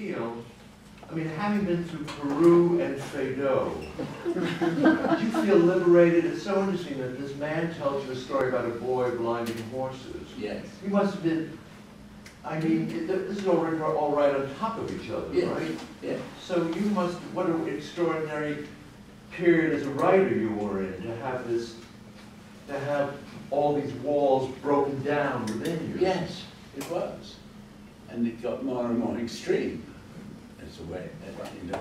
feel, I mean, having been through Peru and Fado, did you feel liberated? It's so interesting that this man tells you a story about a boy blinding horses. Yes. He must have been, I mean, this is all right on top of each other, Yes. right? Yeah. So you must, what an extraordinary period as a writer you were in, to have this, to have all these walls broken down within you. Yes, it was. And it got more and more extreme, as a way,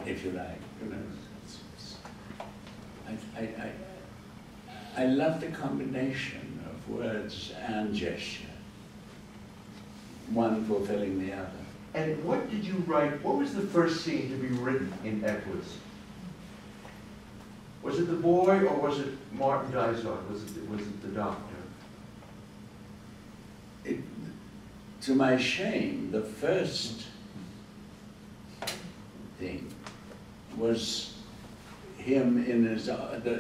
if you like. You know, I love the combination of words and gesture, one fulfilling the other. And what did you write, what was the first scene to be written in Equus? Was it the boy or was it Martin Dysart? Was it the doctor? To my shame, the first thing was him in his, the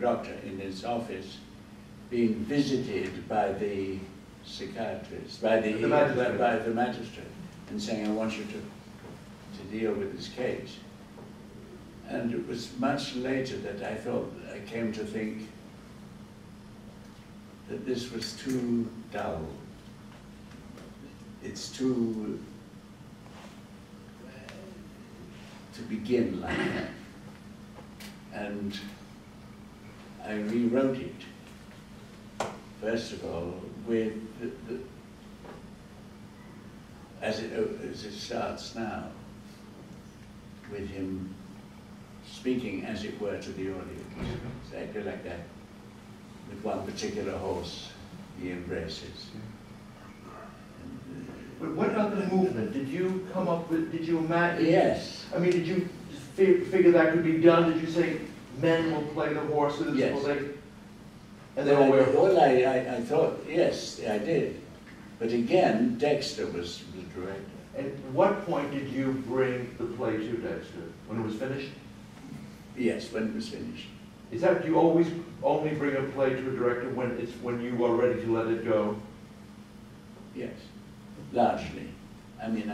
doctor in his office being visited by the psychiatrist, by the magistrate, and saying, I want you to deal with this case. And it was much later that I came to think that this was too dull. It's too, to begin like that. And I rewrote it, first of all, with as it starts now, with him speaking, as it were, to the audience, exactly like that, with one particular horse he embraces. But what about the movement? Did you come up with, did you imagine? Yes. I mean, did you figure that could be done? Did you say men will play the horses? Yes. Will they, and they will wear well, I thought, yes, I did. But again, Dexter was the director. At what point did you bring the play to Dexter? When it was finished? Yes, when it was finished. Is that, do you always only bring a play to a director when you are ready to let it go? Yes, largely. I mean,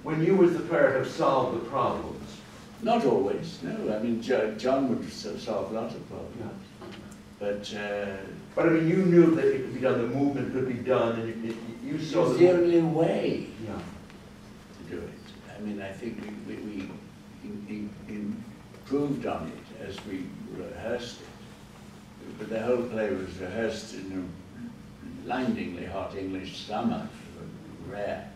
when you as the player have solved the problems? Not always, no. I mean, John would solve lots of problems. Yeah. But I mean, you knew that it could be done, the movement could be done, and you saw it's the only way to do it. I mean, I think we improved on it as we rehearsed it. But the whole play was rehearsed in a blindingly hot English summer, rare,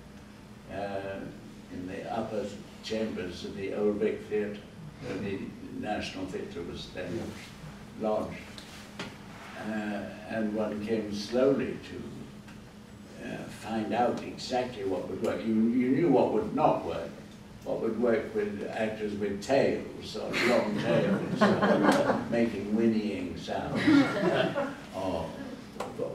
in the upper chambers of the Old Vic Theatre, where the National Theatre was then lodged. And one came slowly to find out exactly what would work. You knew what would not work. What would work with actors with tails, or long tails, or making whinnying sounds. But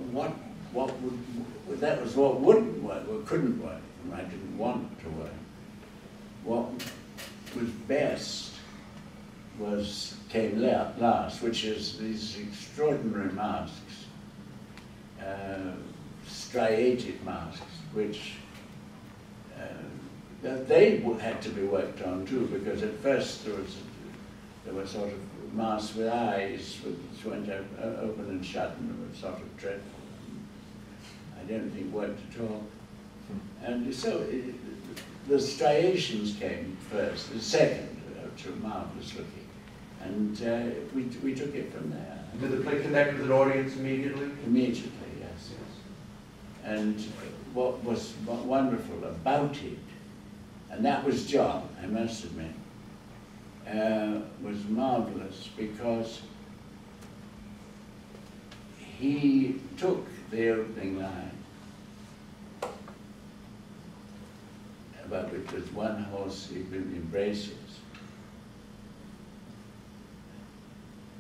what would, that was what wouldn't work, or couldn't work, and I didn't want to work. What was best came last, which is these extraordinary masks, striated masks, which they had to be worked on too, because at first there were sort of masks with eyes which went open and shut, and they were sort of dreadful. I don't think worked at all. And so the striations came first, the second, which were marvelous looking. And we took it from there. Did the play connect with an audience immediately? Immediately, yes. And what was wonderful about it, and that was John, I must admit, was marvelous, because he took the opening line, about which was one horse he embraces.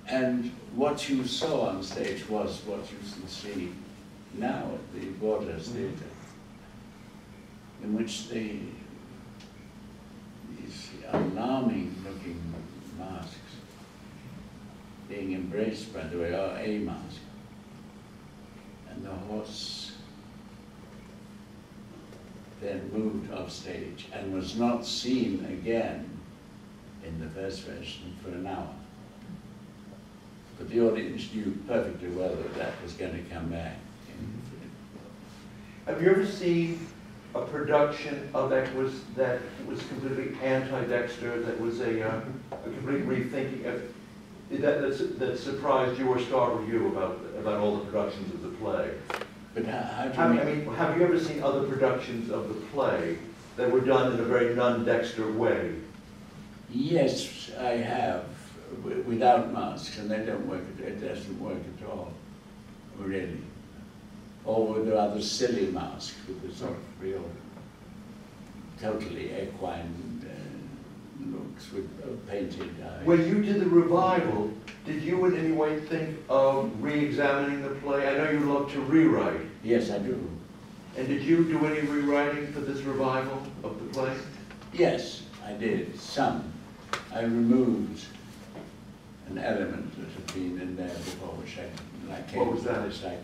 And what you saw on stage was what you can see now at the Waters Theatre, in which these alarming looking masks being embraced, by the way, are a mask, and the horse then moved off stage and was not seen again in the first version for an hour. But the audience knew perfectly well that that was going to come back. Have you ever seen a production of that was completely anti-Dexter, that was a complete rethinking of, that surprised you or startled you about all the productions of the play? But how do you mean? Have you ever seen other productions of the play that were done in a very non-Dexter way? Yes, I have, without masks, and they don't work. It doesn't work at all, really. Or with the rather silly mask, with the sort of real, totally equine looks with painted eyes. When you did the revival, did you in any way think of re-examining the play? I know you love to rewrite. Yes, I do. And did you do any rewriting for this revival of the play? Yes, I did, some. I removed an element that had been in there before, which I came What was that? It's like,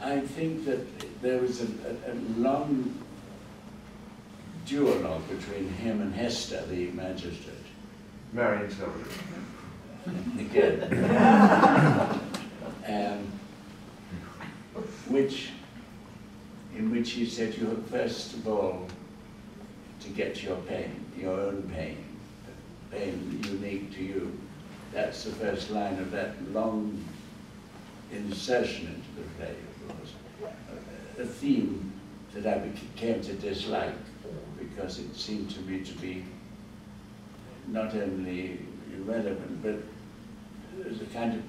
I think that there was a long duologue between him and Hester, the magistrate. Marion Silver. Again. In which he said, you have first of all to get your pain, your own pain unique to you. That's the first line of that long insertion into the play, of course. A theme that I came to dislike because it seemed to me to be not only irrelevant, but as a kind of,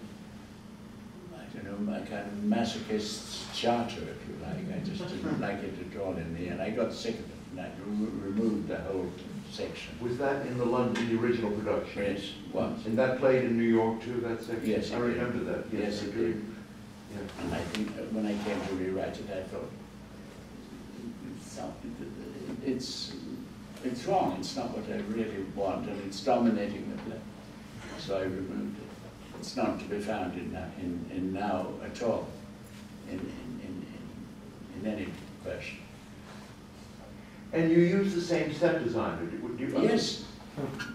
I don't know, a kind of masochist's charter, if you like. I just didn't like it at all in the end. I got sick of it, and I removed the whole section. Was that in the original production? Yes, once. And that played in New York too, that section? Yes, I remember that. Yes, it did. Yeah. And I think when I came to rewrite it, I thought, it's wrong. It's not what I really want, and it's dominating the play. So I removed it. It's not to be found in now at all, in any version. And you used the same set designer? Yes,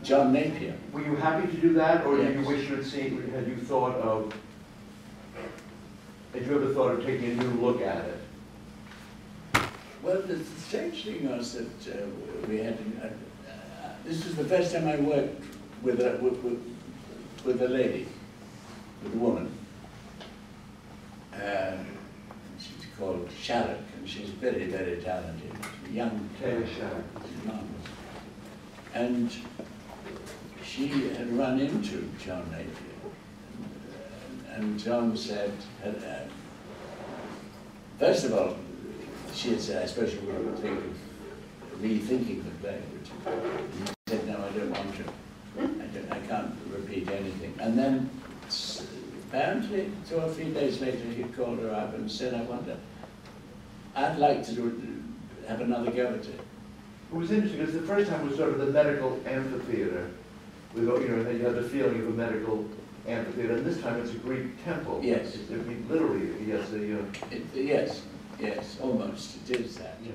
John Napier. Were you happy to do that, or Yes. did you wish you had seen? Had you ever thought of taking a new look at it? Well, the strange thing was that we had. This was the first time I worked with a lady, with a woman. She's called Shallock, and she's very, very talented. Young Taylor Shallock. She's marvelous. And she had run into John Napier, and John said, first of all, she had said, I suppose you would think of rethinking the play, which he said, no, I don't want to. I can't repeat anything. And then apparently 2 or 3 days later he called her up and said, I'd like to have another go at it. It was interesting because the first time was sort of the medical amphitheater, with, you had the feeling of a medical amphitheater, and this time it's a Greek temple. Yes. Literally, yes. Yes, almost. It is that. Yes.